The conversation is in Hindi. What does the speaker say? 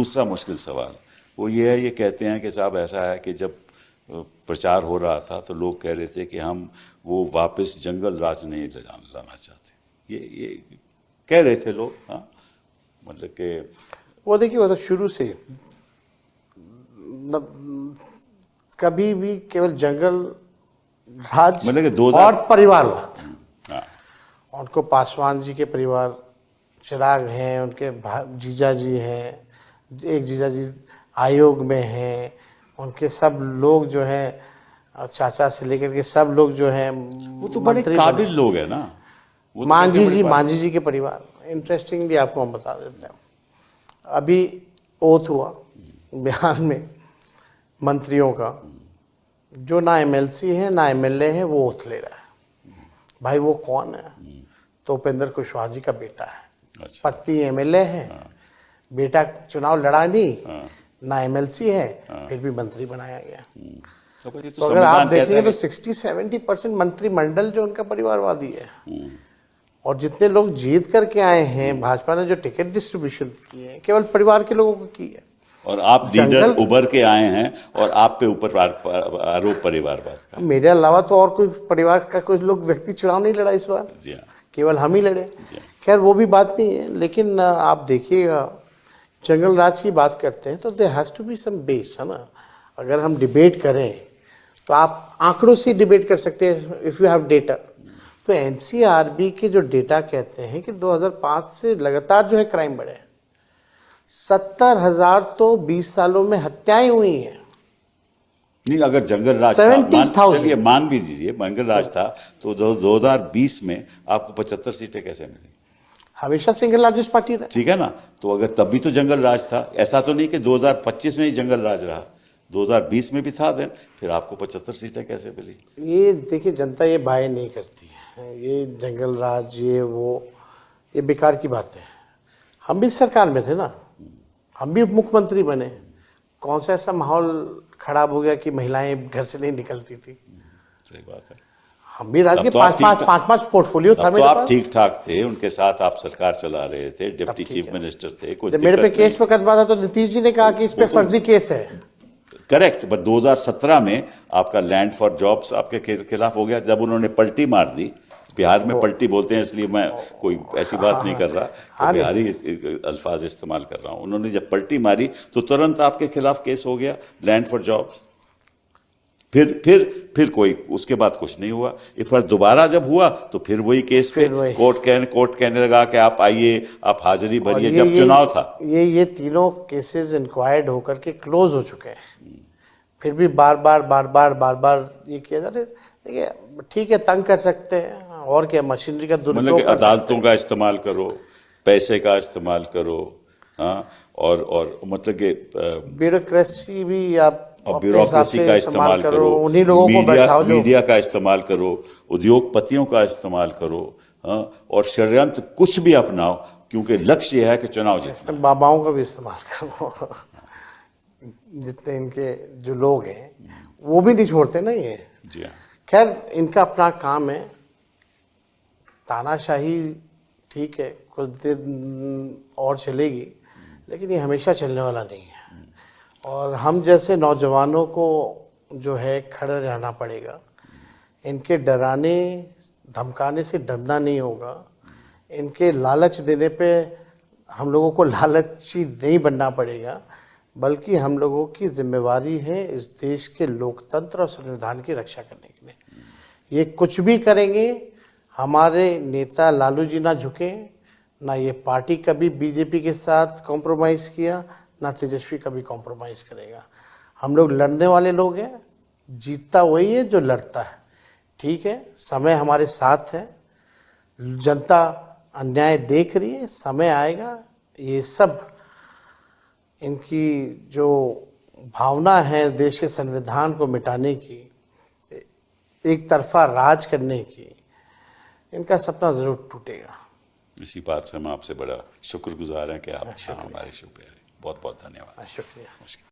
दूसरा मुश्किल सवाल वो ये है, ये कहते हैं कि साहब ऐसा है कि जब प्रचार हो रहा था तो लोग कह रहे थे कि हम वो वापस जंगल राज नहीं लाना चाहते, ये कह रहे थे लोग। हाँ, मतलब कि वो देखिए, वो तो शुरू से कभी भी केवल जंगल राज मतलब कि और परिवारवाद। हाँ, उनको पासवान जी के परिवार, चिराग हैं, उनके जीजा जी हैं, एक जीजा जी आयोग में हैं, उनके सब लोग जो हैं, चाचा से लेकर के सब लोग जो हैं वो तो बड़े काबिल लोग हैं ना। वो तो मांझी जी के परिवार। इंटरेस्टिंगली आपको हम बता देते हैं, अभी ओथ हुआ बिहार में मंत्रियों का, जो ना एमएलसी है ना एमएलए है, वो ओथ ले रहा है। भाई वो कौन है? तो उपेंद्र कुशवाहा जी का बेटा है। अच्छा। पति एमएलए है, बेटा चुनाव लड़ा नहीं, ना एमएलसी है, फिर भी मंत्री बनाया गया। तो अगर आप देखेंगे तो 60-70% मंत्रिमंडल जो उनका परिवारवादी है। और जितने लोग जीत करके आए हैं, भाजपा ने जो टिकट डिस्ट्रीब्यूशन की है, केवल परिवार के लोगों को की है। और आप लीडर उभर के आए हैं और आप पे ऊपर आरोप परिवारवाद का। मेरे अलावा तो और कोई परिवार का कोई लोग व्यक्ति चुनाव नहीं लड़ा इस बार। जी हाँ, केवल हम ही लड़े। खैर वो भी बात नहीं है, लेकिन आप देखिएगा, जंगल राज की बात करते हैं तो there has to be some base, है ना। अगर हम डिबेट करें तो आप आंकड़ों से डिबेट कर सकते हैं, इफ़ यू हैव डेटा। तो एनसीआरबी के जो डेटा कहते हैं कि 2005 से लगातार जो है क्राइम बढ़े, 70,000 तो 20 सालों में हत्याएं हुई हैं। नहीं, अगर जंगल राज था, चलिए मान भी दीजिए जंगल राज था, तो 2020 में आपको 75 सीटें कैसे मिली? हमेशा सिंगल लार्जेस्ट पार्टी रहा। ठीक है ना, तो अगर तब भी तो जंगल राज था। ऐसा तो नहीं कि 2025 में ही जंगल राज रहा, 2020 में भी था। देन फिर आपको 75 सीटें कैसे मिली? ये देखिए, जनता ये बाय नहीं करती है, ये जंगल राज, ये वो, ये बेकार की बात है। हम भी सरकार में थे ना, हम भी मुख्यमंत्री बने, कौन सा ऐसा माहौल खराब हो गया कि महिलाएं घर से नहीं निकलती थी? सही बात है। हम भी राज्य के पांच पोर्टफोलियो था मेरे पास। आप ठीक ठाक थे, उनके साथ आप सरकार चला रहे थे, डिप्टी चीफ मिनिस्टर थे। जब मेरे पे केस मुकदमा था तो नीतीश जी ने कहा कि इस पे फर्जी केस है। करेक्ट, बट 2017 में आपका लैंड फॉर जॉब्स आपके खिलाफ हो गया, जब उन्होंने पलटी मार दी। बिहार में पलटी बोलते हैं, इसलिए मैं कोई ऐसी बात नहीं कर रहा, तो बिहारी अल्फाज इस्तेमाल कर रहा हूं। उन्होंने जब पलटी मारी तो तुरंत आपके खिलाफ केस हो गया, लैंड फॉर जॉब्स। फिर कोई उसके बाद कुछ नहीं हुआ। एक बार दोबारा जब हुआ तो फिर वही केस पे कोर्ट कहने लगा कि आप आइए, आप हाजिरी भरिए, जब चुनाव था। ये तीनों केसेस इंक्वायर्ड होकर के क्लोज हो चुके हैं, फिर भी बार बार ये किया जा रहा है। देखिए, ठीक है, तंग कर सकते हैं, और क्या, मशीनरी का दुरुपयोग कर सकते हैं। अदालतों का इस्तेमाल करो, पैसे का इस्तेमाल करो, हाँ, और मतलब कि ब्यूरोक्रेसी भी आप ब्यूरोक्रेसी का इस्तेमाल करो, उन्हीं लोगों को बैठाओ, मीडिया का इस्तेमाल करो, उद्योगपतियों का इस्तेमाल करो, हाँ, और षड्यंत्र कुछ भी अपनाओ, क्योंकि लक्ष्य यह है कि चुनाव जीतना। बाबाओं का भी इस्तेमाल करो। जितने इनके जो लोग हैं वो भी नहीं छोड़ते ना ये। जी हाँ। खैर, इनका अपना काम है, तानाशाही ठीक है, कुछ देर और चलेगी, लेकिन ये हमेशा चलने वाला नहीं है। और हम जैसे नौजवानों को जो है खड़े रहना पड़ेगा। इनके डराने धमकाने से डरना नहीं होगा, इनके लालच देने पे हम लोगों को लालची नहीं बनना पड़ेगा, बल्कि हम लोगों की जिम्मेवारी है इस देश के लोकतंत्र और संविधान की रक्षा करने के लिए। ये कुछ भी करेंगे, हमारे नेता लालू जी ना झुके, ना ये पार्टी कभी बीजेपी के साथ कॉम्प्रोमाइज़ किया, ना तेजस्वी कभी कॉम्प्रोमाइज़ करेगा। हम लोग लड़ने वाले लोग हैं, जीतता वही है जो लड़ता है। ठीक है, समय हमारे साथ है, जनता अन्याय देख रही है, समय आएगा, ये सब इनकी जो भावना है देश के संविधान को मिटाने की, एक तरफा राज करने की, इनका सपना जरूर टूटेगा। इसी बात से हम आपसे बड़ा शुक्रगुजार हैं कि आप हमारे शो पे आए। बहुत बहुत धन्यवाद। शुक्रिया।